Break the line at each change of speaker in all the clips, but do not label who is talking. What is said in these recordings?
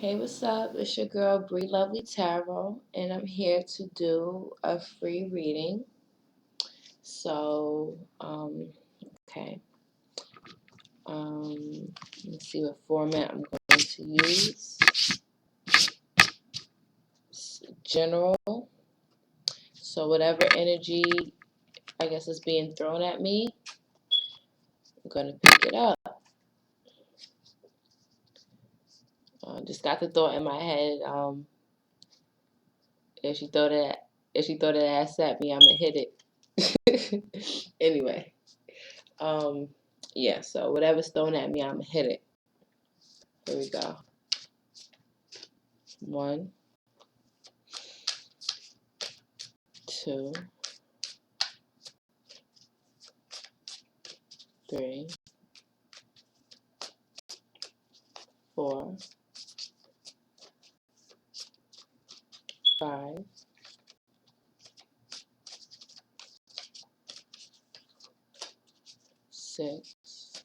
Hey, what's up? It's your girl Bree Lovely Tarot, and I'm here to do a free reading. So, okay. Let's see what format I'm going to use. General. So, whatever energy I guess is being thrown at me, I'm going to pick it up. Just got the thought in my head. If she throw that ass at me, I'm gonna hit it. Anyway. Yeah, so whatever's thrown at me, I'm gonna hit it. Here we go. 1, 2, 3, 4, 5, 6,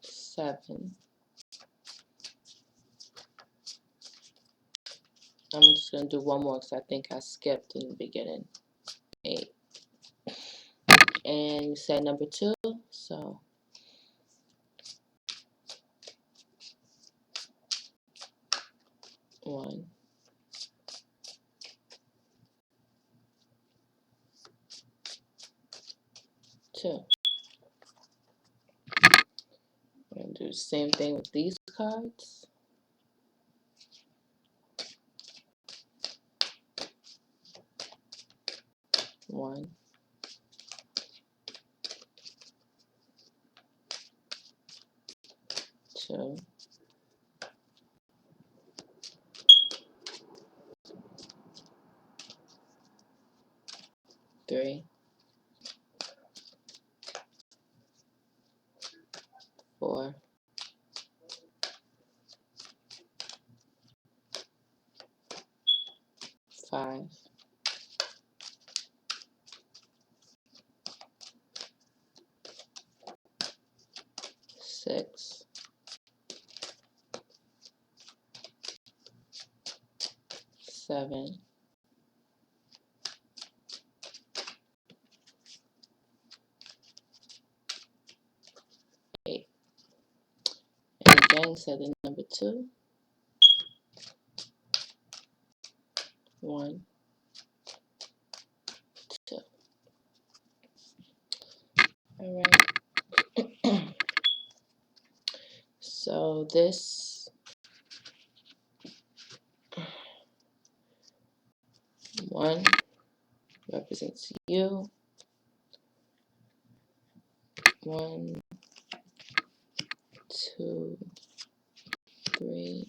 7. I'm just gonna do one more because I think I skipped in the beginning. 8. And you said number 2, so 1, 2. I'm gonna do the same thing with these cards. 1, 2, 3, 4, 5, 6, 7, 8. And again, said the number 2. 1, 2. All right. So this 1 represents you. 1, 2, 3,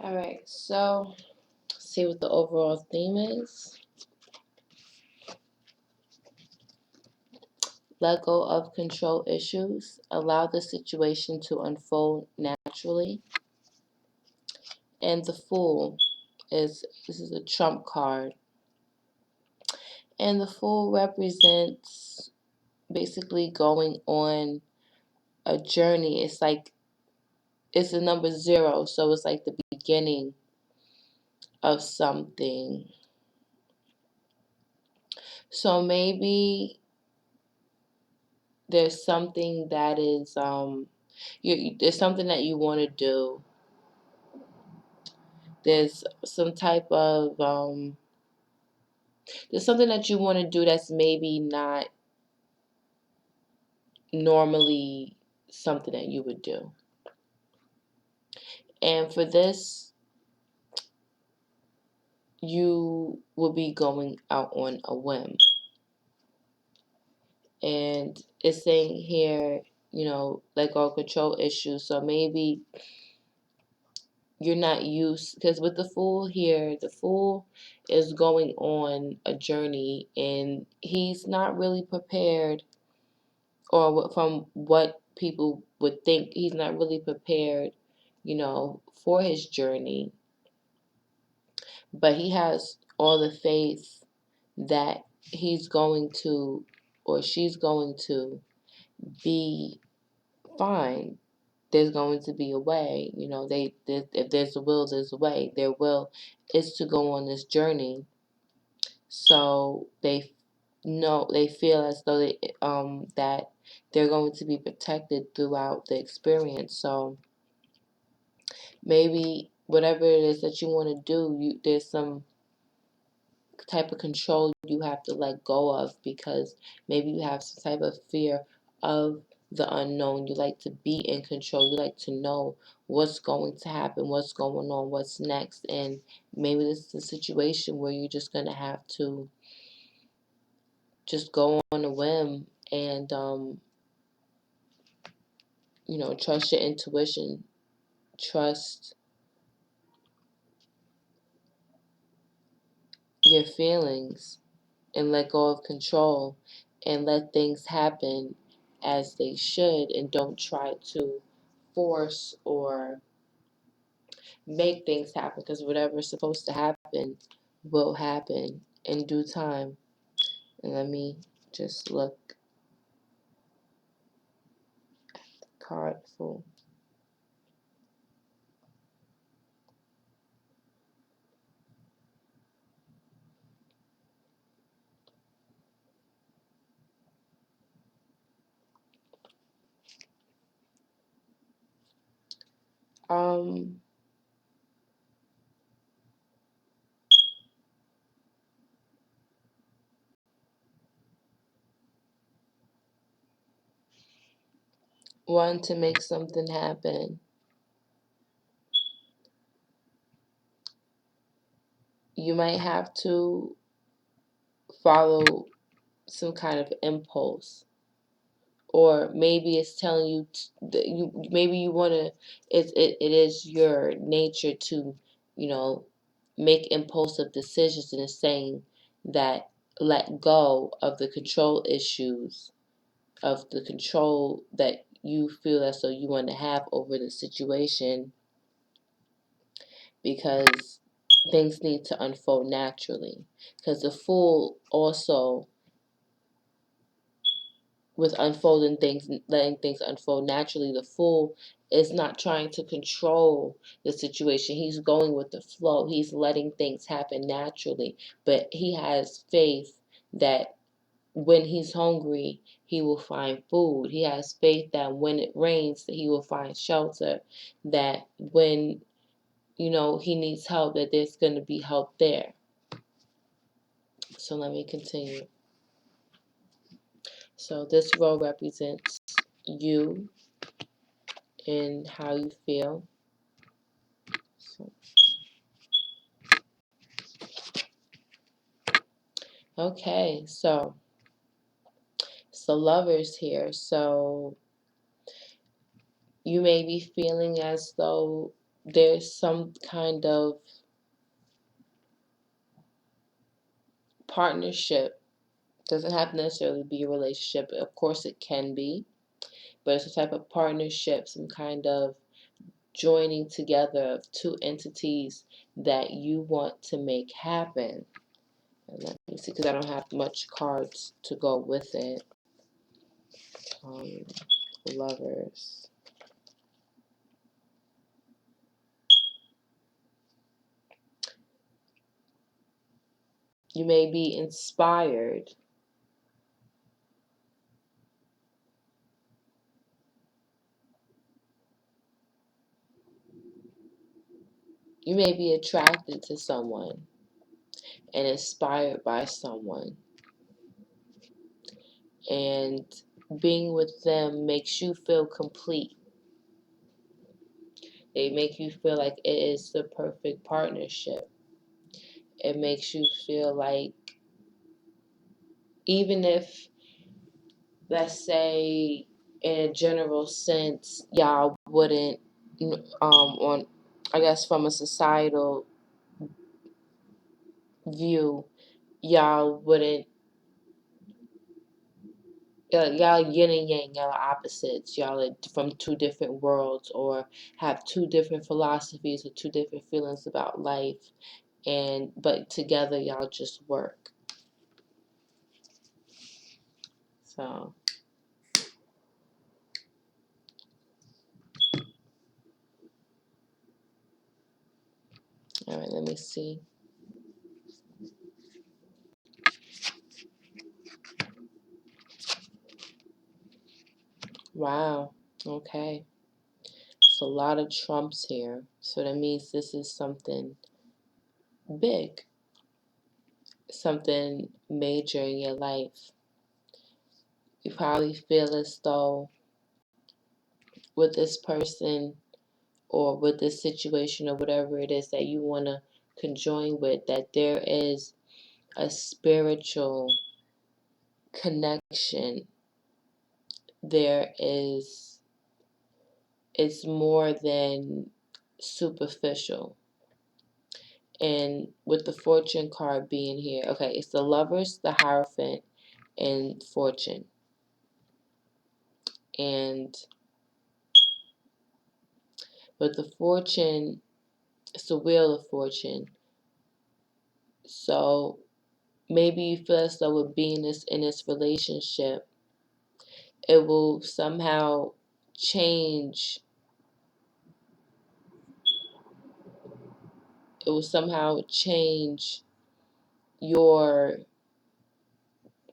All right, so see what the overall theme is. Let go of control issues. Allow the situation to unfold naturally. And the Fool this is a trump card. And the Fool represents basically going on a journey. It's like it's the number 0, so it's like the beginning of something. So maybe there's something that is there's something that you want to do. There's some type of there's something that you want to do that's maybe not normally something that you would do. And for this, you will be going out on a whim. And it's saying here, let go of control issues. So maybe you're not used, because with the Fool here, the Fool is going on a journey and he's not really prepared, or from what people would think, he's not really prepared, for his journey. But he has all the faith that he's going to, or she's going to be fine. There's going to be a way. If there's a will, there's a way. Their will is to go on this journey. So they feel as though that they're going to be protected throughout the experience. So maybe whatever it is that you want to do, there's some type of control you have to let go of, because maybe you have some type of fear of the unknown. You like to be in control. You like to know what's going to happen, what's going on, what's next. And maybe this is a situation where you're just going to have to just go on a whim and, trust your intuition, trust your feelings, and let go of control and let things happen as they should, and don't try to force or make things happen, because whatever's supposed to happen will happen in due time. And let me just look card full. Want to make something happen. You might have to follow some kind of impulse, or maybe it's telling you that maybe you want to, it is your nature to, make impulsive decisions, and it's saying that let go of the control issues, of the control that you feel as though you want to have over the situation, because things need to unfold naturally. Because the Fool also, with unfolding things, letting things unfold naturally, the Fool is not trying to control the situation. He's going with the flow. He's letting things happen naturally. But he has faith that when he's hungry, he will find food. He has faith that when it rains, that he will find shelter. That when, he needs help, that there's going to be help there. So let me continue. So this row represents you and how you feel. Okay, so it's the Lovers here. So you may be feeling as though there's some kind of partnership. Doesn't have to necessarily be a relationship. Of course it can be, but it's a type of partnership, some kind of joining together of two entities that you want to make happen. Let me see, because I don't have much cards to go with it. Um, Lovers. You may be inspired. You may be attracted to someone and inspired by someone. And being with them makes you feel complete. They make you feel like it is the perfect partnership. It makes you feel like, even if, let's say, in a general sense, y'all wouldn't, on, I guess from a societal view, y'all wouldn't, y'all yin and yang, y'all are opposites, y'all are from two different worlds, or have two different philosophies or two different feelings about life, but together y'all just work. So, all right, let me see. Wow. Okay. It's a lot of trumps here. So that means this is something big, something major in your life. You probably feel as though with this person or with this situation or whatever it is that you want to conjoin with, that there is a spiritual connection. It's more than superficial. And with the fortune card being here, okay, it's the Lovers, the Hierophant, and Fortune. And with the Fortune, it's the Wheel of Fortune. So maybe you feel as though with being in this relationship, it will somehow change. It will somehow change your,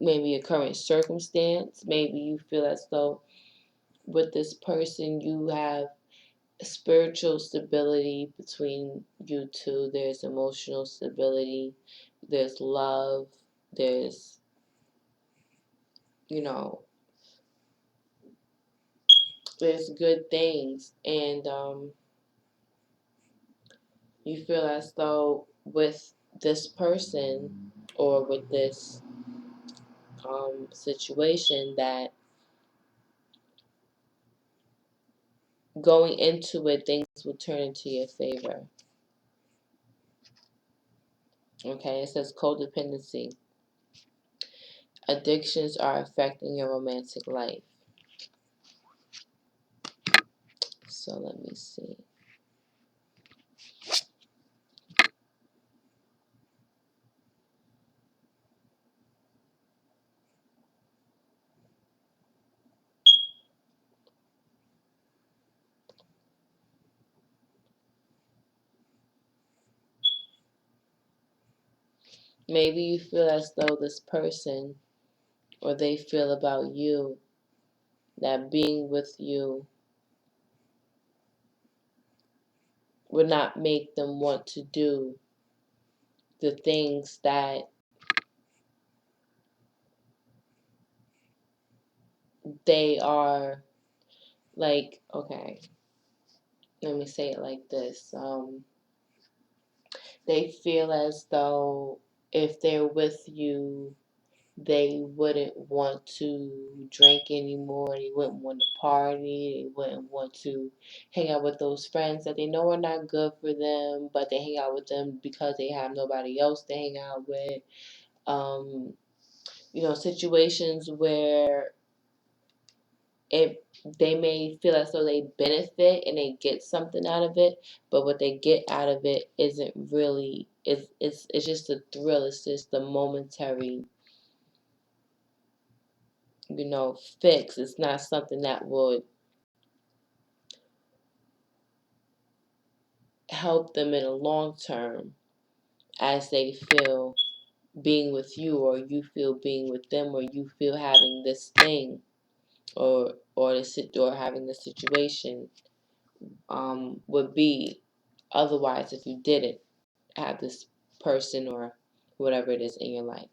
maybe a current circumstance. Maybe you feel as though with this person you have spiritual stability between you two. There's emotional stability. There's love. There's, you know, there's good things. And you feel as though with this person or with this situation that going into it, things will turn into your favor. Okay, it says codependency. Addictions are affecting your romantic life. So let me see. Maybe you feel as though this person, or they feel about you, that being with you would not make them want to do the things that they are like. Okay, let me say it like this. They feel as though if they're with you, they wouldn't want to drink anymore. They wouldn't want to party. They wouldn't want to hang out with those friends that they know are not good for them, but they hang out with them because they have nobody else to hang out with. Situations where they may feel as though they benefit and they get something out of it, but what they get out of it isn't really, it's just a thrill. It's just a momentary, fix. It's not something that would help them in a long term as they feel being with you, or you feel being with them, or you feel having this thing, or having the situation would be otherwise if you didn't have this person or whatever it is in your life,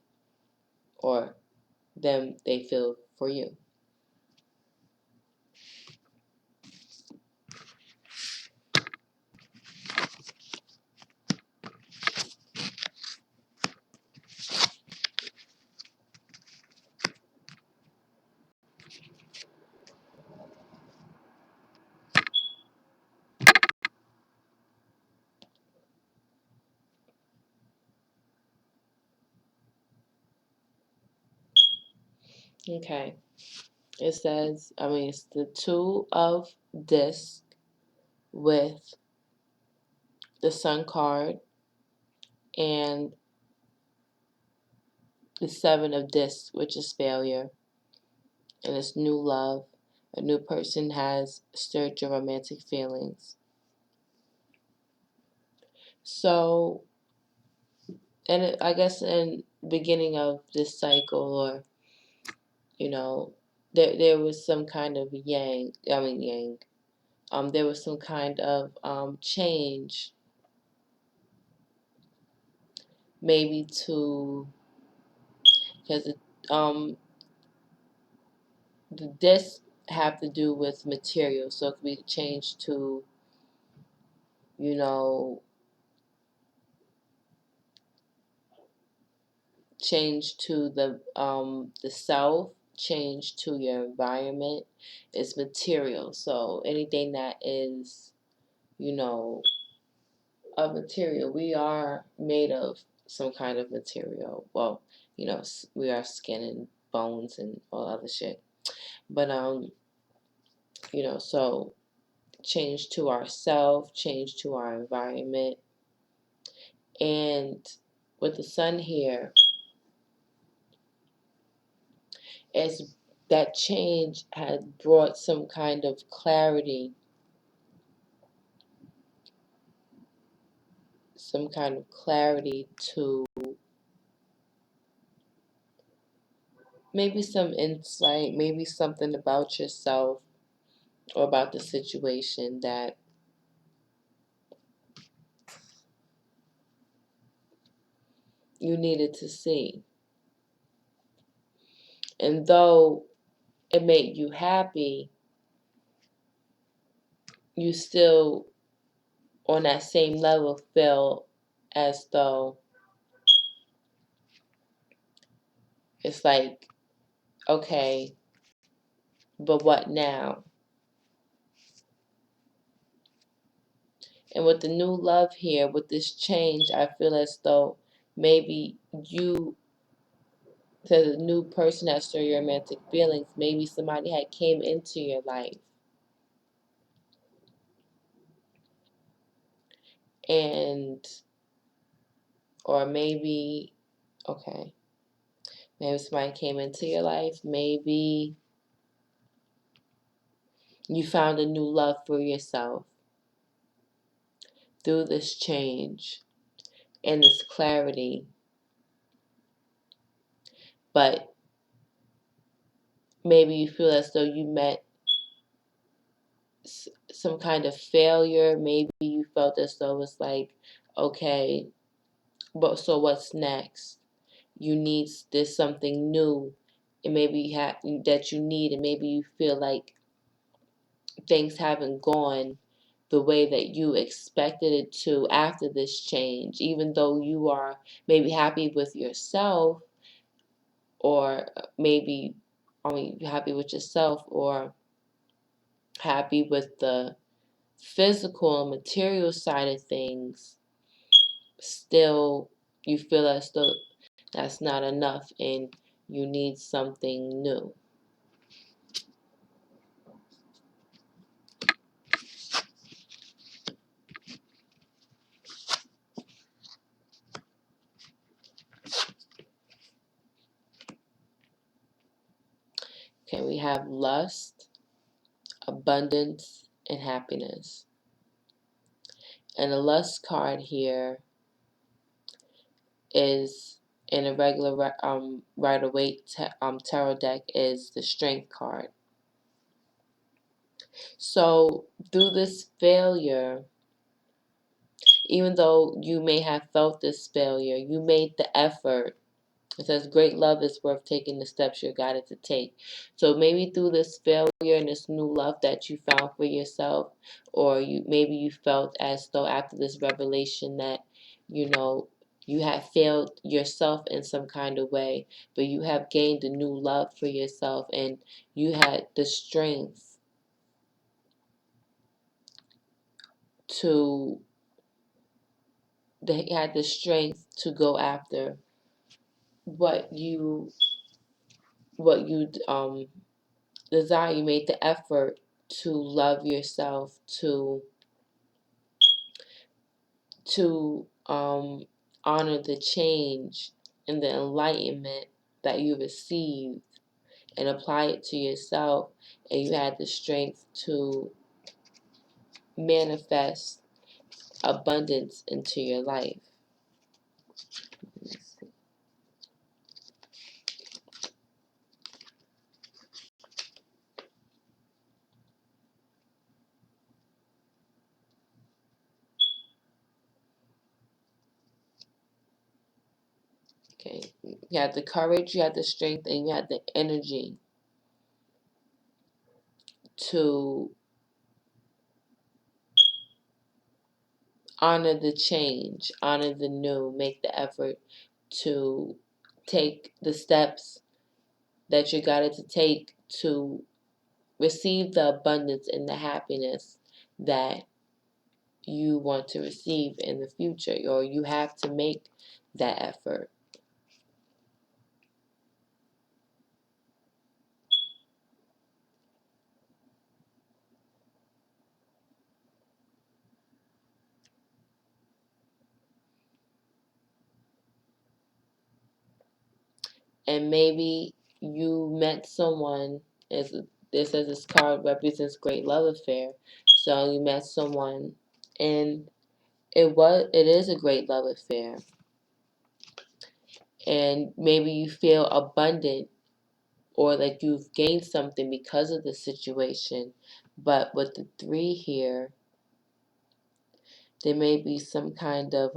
or them they feel for you. Okay. It says, it's the Two of Disc with the Sun card and the Seven of Discs, which is failure, and it's new love. A new person has stirred your romantic feelings. So, I guess in the beginning of this cycle, or there was some kind of yang. There was some kind of change, maybe because the discs have to do with material, so it could be changed to, you know, change to the self, change to your environment. It's material, so anything that is, you know, of material. We are made of some kind of material. Well, we are skin and bones and all other shit. But so change to ourself, change to our environment. And with the sun here, as that change has brought some kind of clarity, to maybe some insight, maybe something about yourself or about the situation that you needed to see. And though it made you happy, you still, on that same level, feel as though it's like, okay, but what now? And with the new love here, with this change, I feel as though maybe you, to the new person that stir your romantic feelings, maybe somebody had came into your life, and or maybe, okay, maybe somebody came into your life, maybe you found a new love for yourself through this change and this clarity, but maybe you feel as though you met some kind of failure. Maybe you felt as though it's like, okay, but so what's next? There's something new, and maybe that you need, and maybe you feel like things haven't gone the way that you expected it to after this change, even though you are maybe happy with yourself, or maybe, happy with yourself, or happy with the physical and material side of things. Still, you feel as though that's not enough and you need something new. Okay, we have lust, abundance, and happiness. And the lust card here is in a regular Rider-Waite tarot deck is the strength card. So through this failure, even though you may have felt this failure, you made the effort. It says great love is worth taking the steps you're guided to take. So maybe through this failure and this new love that you found for yourself, or maybe you felt as though after this revelation that, you know, you had failed yourself in some kind of way, but you have gained a new love for yourself, and you had the strength to they had the strength to go after what you desire. You made the effort to love yourself, to honor the change and the enlightenment that you received and apply it to yourself, and you had the strength to manifest abundance into your life. Okay, you had the courage, you had the strength, and you had the energy to honor the change, honor the new, make the effort to take the steps that you're guided to take to receive the abundance and the happiness that you want to receive in the future, or you have to make that effort. And maybe you met someone, as this says this card represents great love affair. So you met someone and it is a great love affair. And maybe you feel abundant or like you've gained something because of the situation. But with the 3 here, there may be some kind of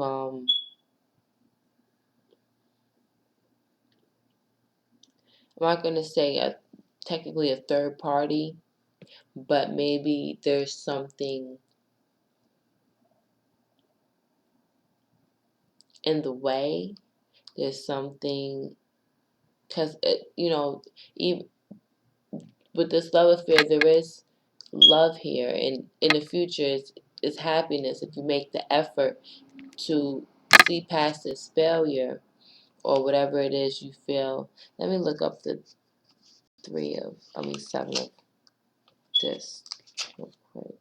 I'm not going to say technically a third party, but maybe there's something in the way. There's something, because, even with this love affair, there is love here. And in the future, it's happiness if you make the effort to see past this failure or whatever it is you feel. Let me look up the 7 of this real quick.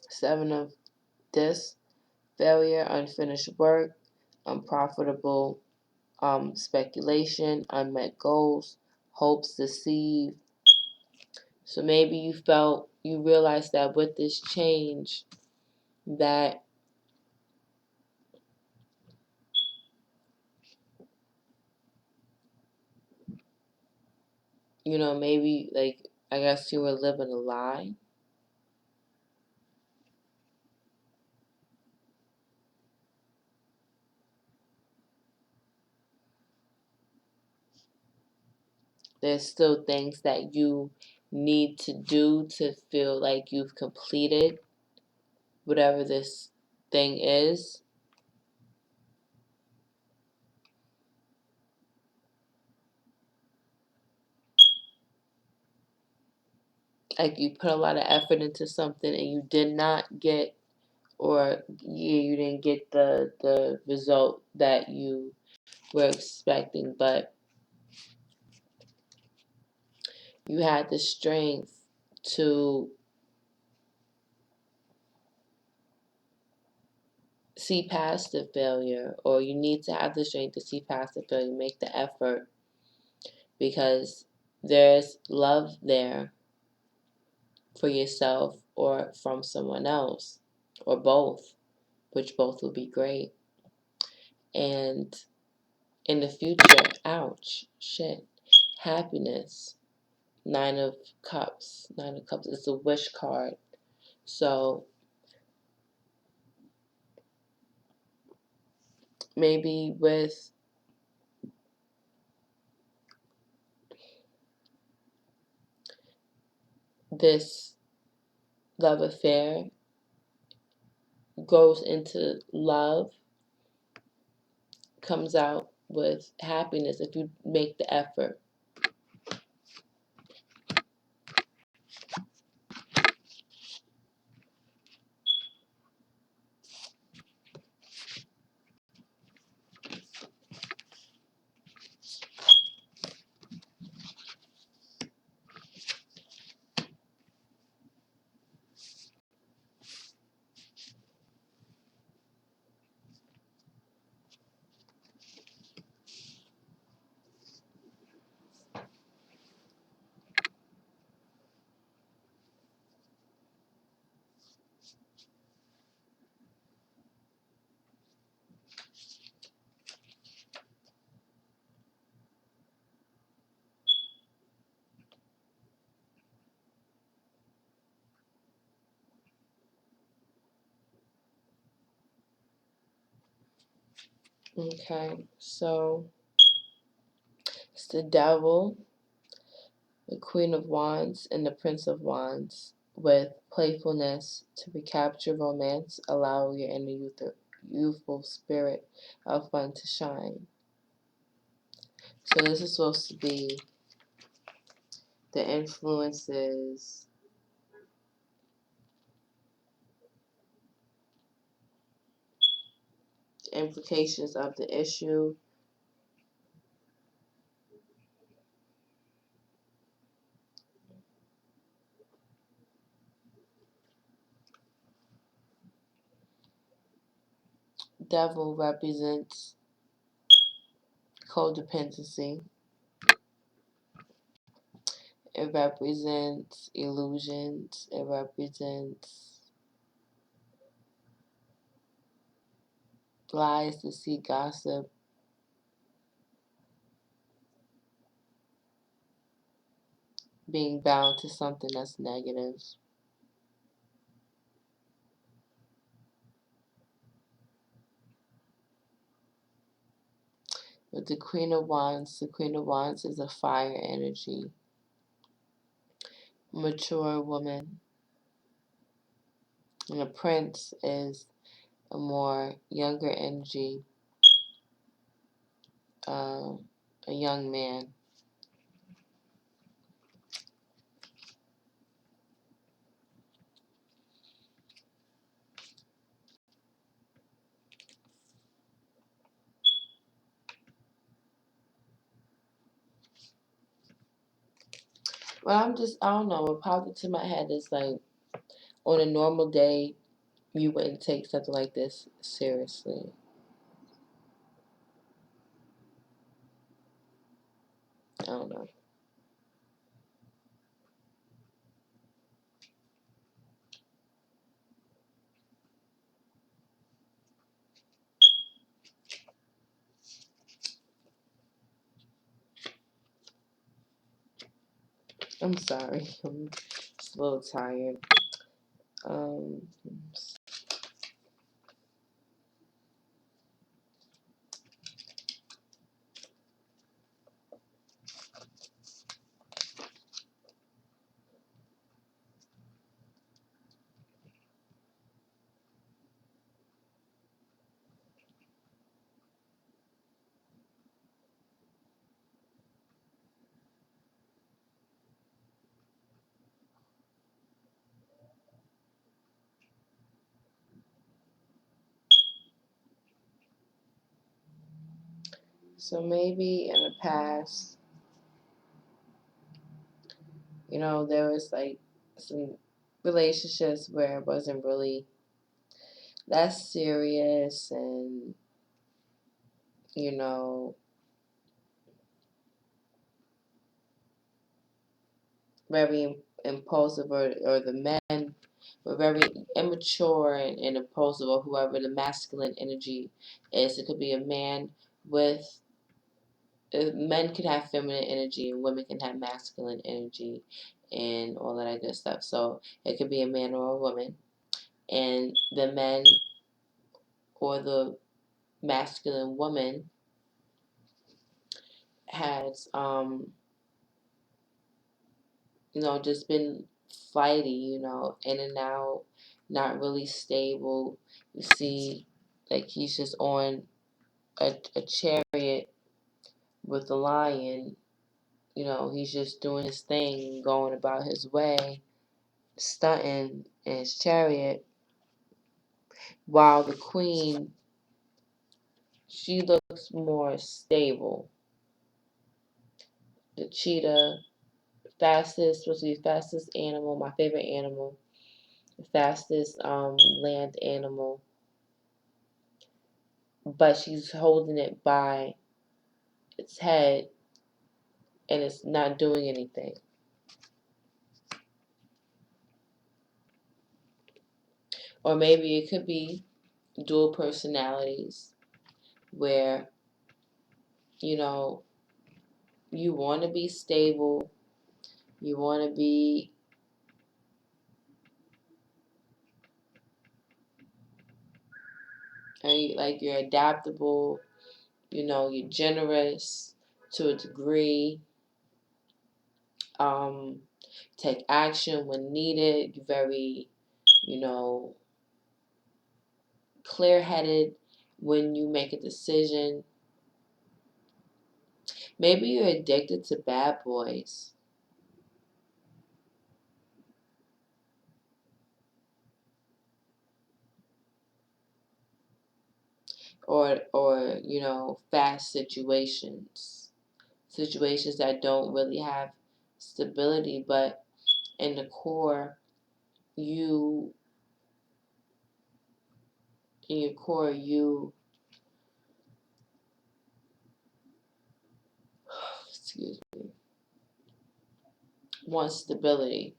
Seven of this, failure, unfinished work, unprofitable speculation, unmet goals, hopes deceived. So maybe you realized that with this change that maybe, like, I guess you were living a lie. There's still things that you need to do to feel like you've completed whatever this thing is. Like you put a lot of effort into something and you did not get, or you didn't get the result that you were expecting, but you had the strength to see past the failure, or you need to have the strength to see past the failure, make the effort, because there's love there for yourself or from someone else, or both, which both would be great. And in the future, ouch, shit, happiness, Nine of Cups. Nine of Cups is a wish card. So maybe with this love affair goes into love, comes out with happiness if you make the effort. Okay, so it's the Devil, the Queen of Wands, and the Prince of Wands. With playfulness to recapture romance, allow your inner youthful spirit of fun to shine. So this is supposed to be the influences, implications of the issue. Devil represents codependency. It represents illusions. It represents lies, deceit, gossip. Being bound to something that's negative. With the Queen of Wands is a fire energy. Mature woman. And a Prince is a more younger energy, uh, a young man. Well, I don't know, what popped into my head is like, on a normal day, you wouldn't take something like this seriously. I don't know. I'm sorry. I'm just a little tired. Um, so maybe in the past, There was like some relationships where it wasn't really that serious, and you know, very impulsive, or the men were very immature and impulsive, or whoever the masculine energy is. It could be a man with men can have feminine energy and women can have masculine energy and all of that good stuff. So it could be a man or a woman, and the men or the masculine woman has just been flighty, in and out, not really stable. You see, like he's just on a chariot with a lion. He's just doing his thing, going about his way, stunting in his chariot, while the queen, she looks more stable. The cheetah, supposed to be fastest animal, my favorite animal, the fastest land animal, but she's holding it by its head and it's not doing anything. Or maybe it could be dual personalities where, you want to be stable, you want to be like you're adaptable, you're generous to a degree, um, take action when needed, you're very, you know, clear headed when you make a decision. Maybe you're addicted to bad boys. Or fast situations that don't really have stability, but in the core, you in your core you excuse me, want stability.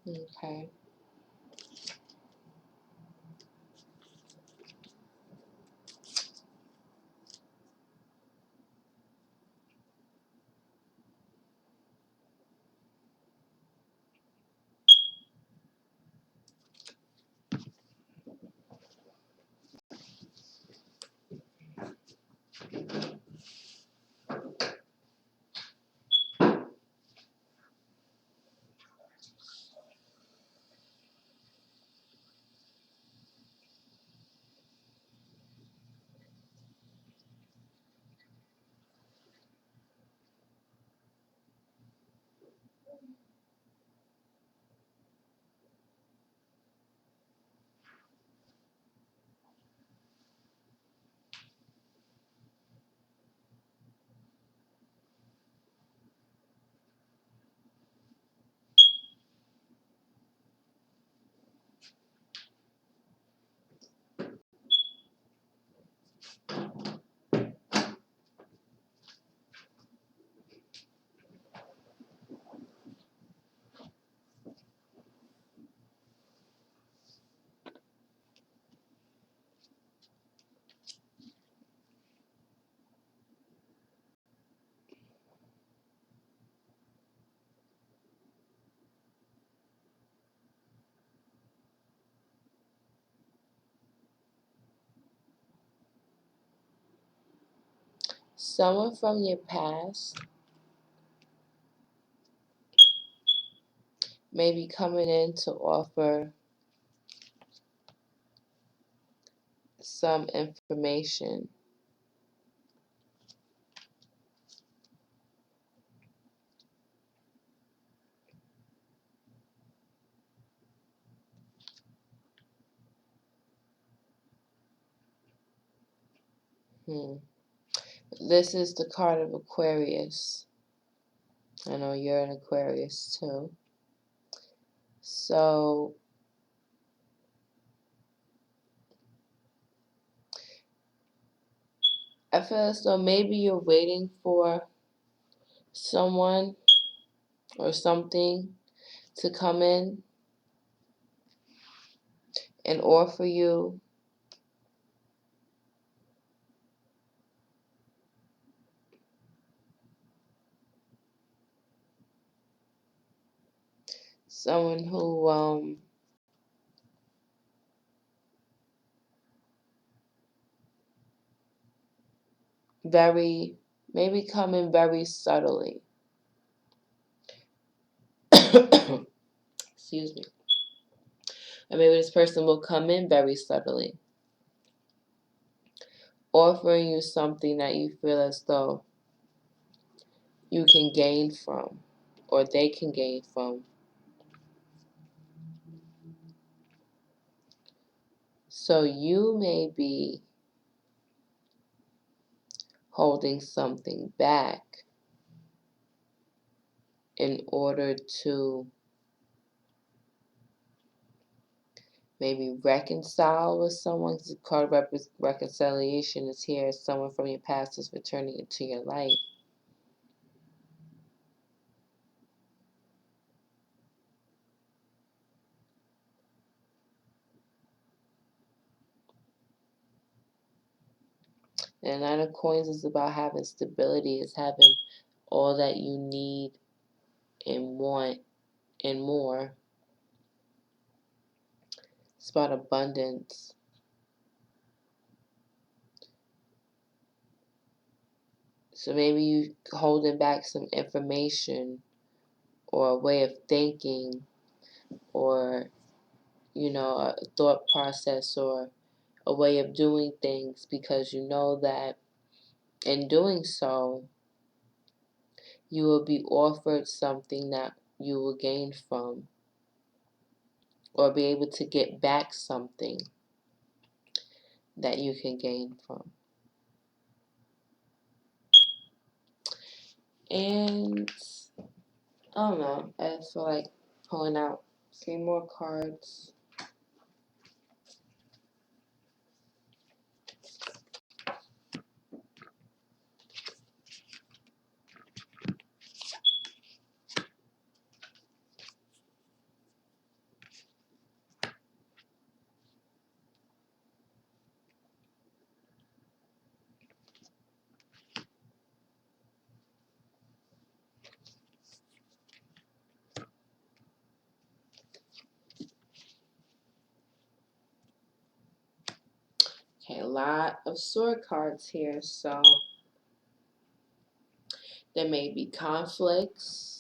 Okay. Someone from your past may be coming in to offer some information. This is the card of Aquarius. I know you're an Aquarius too. So I feel as though maybe you're waiting for someone or something to come in and offer you someone who very maybe come in very subtly. Excuse me. And maybe this person will come in very subtly, offering you something that you feel as though you can gain from, or they can gain from. So you may be holding something back in order to maybe reconcile with someone. The card of reconciliation is here. Someone from your past is returning into your life. And Nine of Coins is about having stability, is having all that you need and want and more. It's about abundance. So maybe you holding back some information or a way of thinking or, a thought process or a way of doing things because you know that in doing so, you will be offered something that you will gain from or be able to get back something that you can gain from. And I don't know, I just feel like pulling out 3 more cards. Okay, a lot of sword cards here, so there may be conflicts.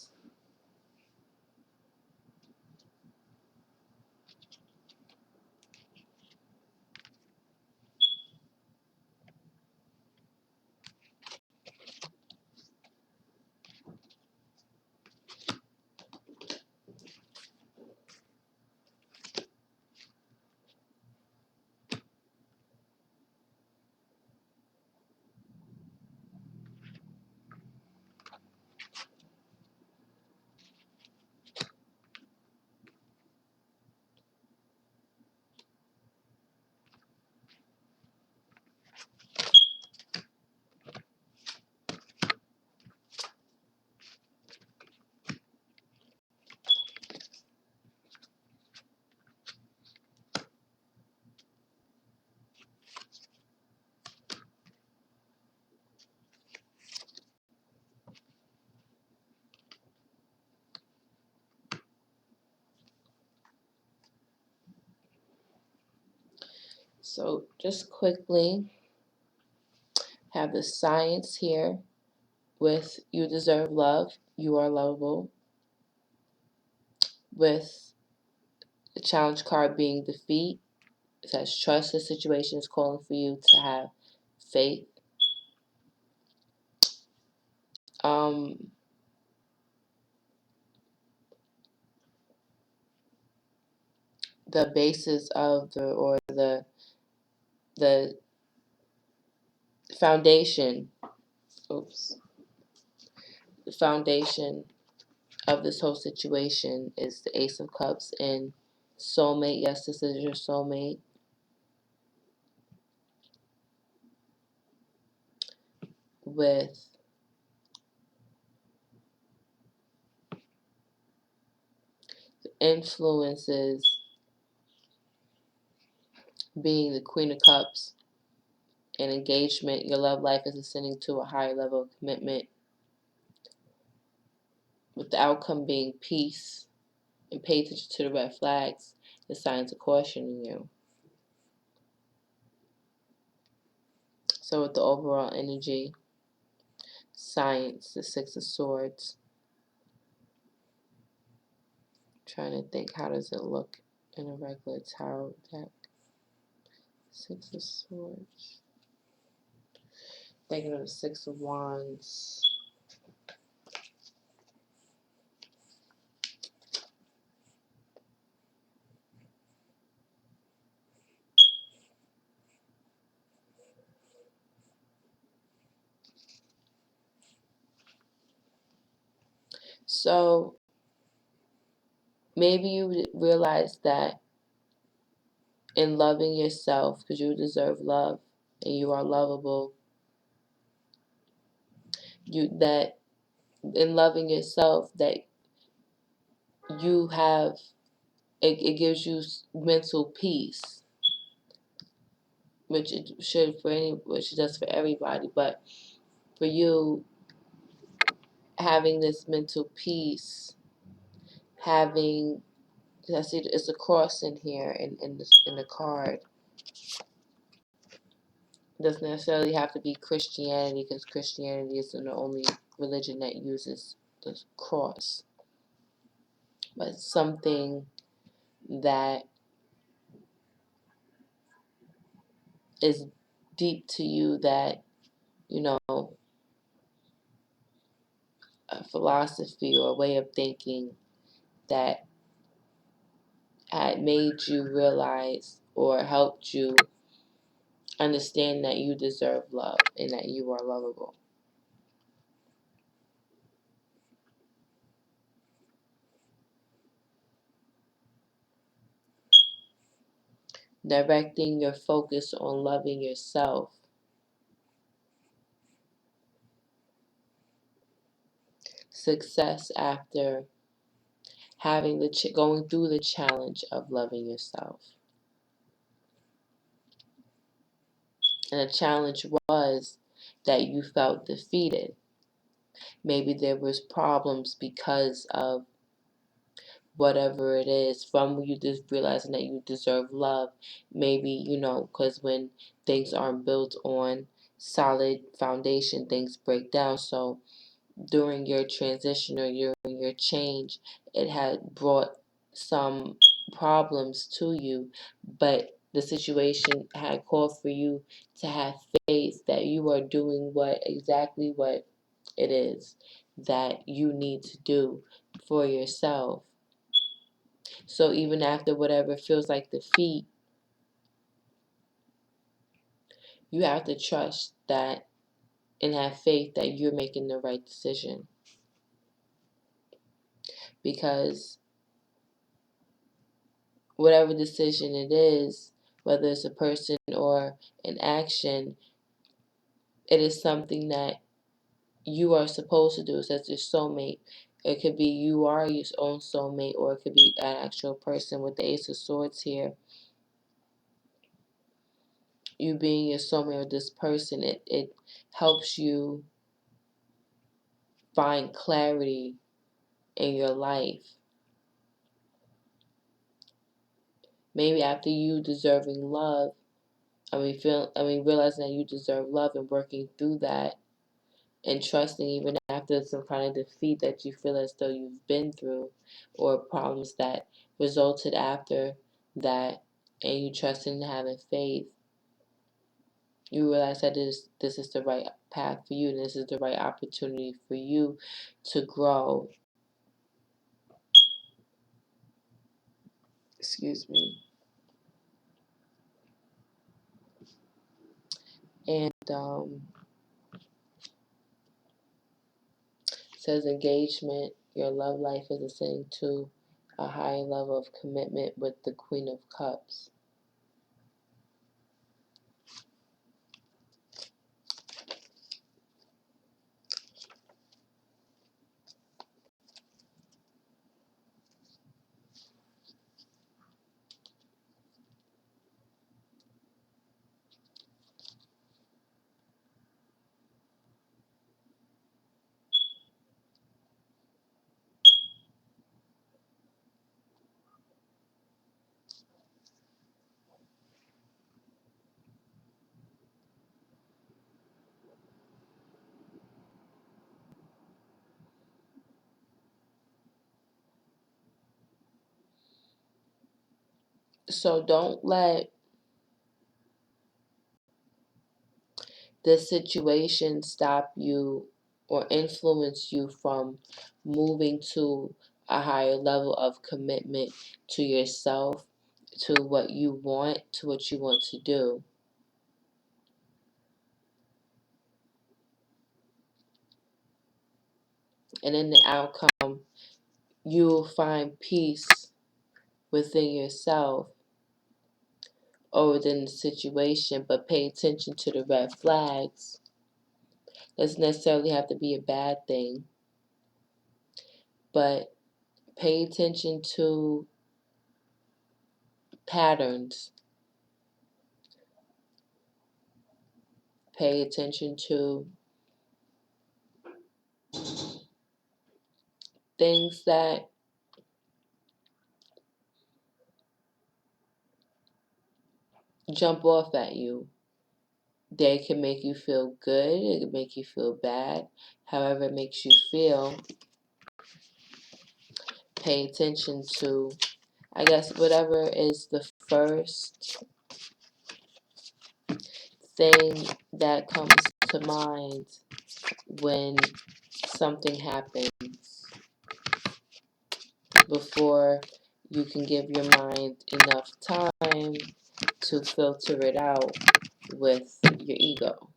So just quickly, Have the Science here with you deserve love, you are lovable. With the Challenge card being defeat, it says trust the situation is calling for you to have faith. The basis of the foundation, the foundation of this whole situation is the Ace of Cups and soulmate. Yes, this is your soulmate. With influences being the Queen of Cups and engagement, your love life is ascending to a higher level of commitment, with the outcome being peace, and pay attention to the red flags, the signs of cautioning you. So with the overall energy, Science, the Six of Swords. Trying to think, how does it look in a regular tarot deck? Six of Swords. Thinking of the Six of Wands. So maybe you realize that in loving yourself, because you deserve love and you are lovable, that in loving yourself, that you have, it gives you mental peace, which it should which it does for everybody, but for you, having this mental peace, having, I see it's a cross in here in the card. It doesn't necessarily have to be Christianity, because Christianity isn't the only religion that uses the cross, but something that is deep to you, that, you know, a philosophy or a way of thinking that had made you realize or helped you understand that you deserve love and that you are lovable. Directing your focus on loving yourself. Success after having going through the challenge of loving yourself. And the challenge was that you felt defeated. Maybe there was problems because of whatever it is, from you just realizing that you deserve love. Maybe, because when things aren't built on solid foundation, things break down. So during your transition or during your change, it had brought some problems to you, but the situation had called for you to have faith that you are doing exactly what it is that you need to do for yourself. So even after whatever feels like defeat, you have to trust that and have faith that you're making the right decision. Because whatever decision it is, whether it's a person or an action, it is something that you are supposed to do. It says your soulmate. It could be you are your own soulmate, or it could be an actual person. With the Ace of Swords here, you being your soulmate or this person, it helps you find clarity in your life. Maybe after you deserving love, realizing that you deserve love and working through that and trusting even after some kind of defeat that you feel as though you've been through or problems that resulted after that, and you trusting and having faith, you realize that this is the right path for you and this is the right opportunity for you to grow. Excuse me. And says engagement, your love life is ascending to a higher level of commitment with the Queen of Cups. So don't let the situation stop you or influence you from moving to a higher level of commitment to yourself, to what you want, to what you want to do. And in the outcome, you'll find peace within yourself or within the situation, but pay attention to the red flags. Doesn't necessarily have to be a bad thing, but pay attention to patterns. Pay attention to things that jump off at you. They can make you feel good, it can make you feel bad. However it makes you feel, pay attention to, I guess, whatever is the first thing that comes to mind when something happens, before you can give your mind enough time to filter it out with your ego.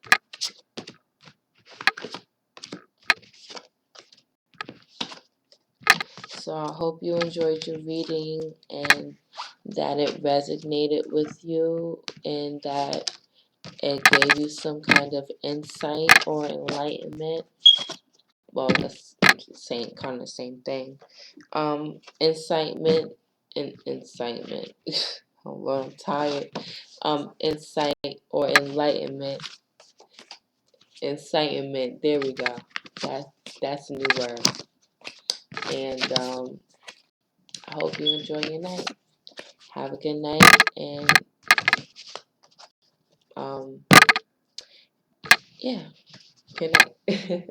So I hope you enjoyed your reading and that it resonated with you and that it gave you some kind of insight or enlightenment. Well, that's kind of the same thing. Incitement and incitement. Oh, well, I'm tired. Insight or enlightenment. Incitement. There we go. That's a new word. And I hope you enjoy your night. Have a good night, and yeah, good night.